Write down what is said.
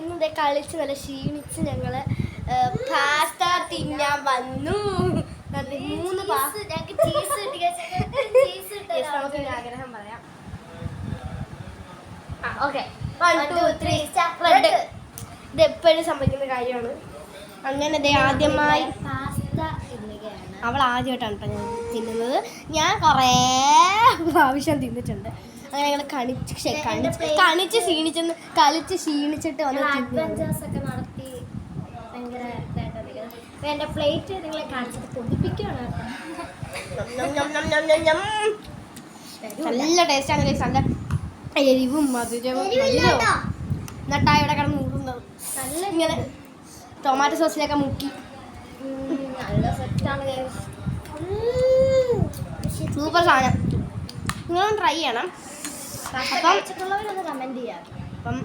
ഇന്നത്തെ കളിച്ച് നല്ല ക്ഷീണിച്ച് ഞങ്ങള് പാസ്ത തിന്നാൻ വന്നു. 3 നമുക്ക് ആഗ്രഹം പറയാം. Okay, 1 2 3 red. ഇത് എപ്പോഴും സംഭവിക്കുന്ന കാര്യമാണ്. അങ്ങനെ ആദ്യമായി പാസ്ത തിന്നുകയാണ്. അവൾ ആദ്യമായിട്ടാണ് കേട്ടോ ഞാൻ തിന്നുന്നത്. ഞാൻ കുറേ പ്രാവശ്യം തിന്നിട്ടുണ്ട്. അങ്ങനെ ഞങ്ങൾ കളിച്ച് ക്ഷീണിച്ചിട്ട് വന്ന് അഡ്വഞ്ചേഴ്സ് ഒക്കെ നടത്തി ഭയങ്കര ഇതായിട്ടാണ്. അപ്പൊ എന്റെ പ്ലേറ്റ് നിങ്ങളെ കാണിച്ചിട്ട് കൊതിപ്പിക്കുകയാണ്. നല്ല ടേസ്റ്റാണ്. നല്ല എരിവും മധുരവും നട്ടായി ഇവിടെ കിടന്ന് ഊറുന്നത്. നല്ല ഇങ്ങനെ ടൊമാറ്റോ സോസിലൊക്കെ മുക്കി നല്ല സെറ്റാണ്. സൂപ്പർ സാധനം. നിങ്ങളും ട്രൈ ചെയ്യണം. അപ്പം കമന്റ് ചെയ്യാം. അപ്പം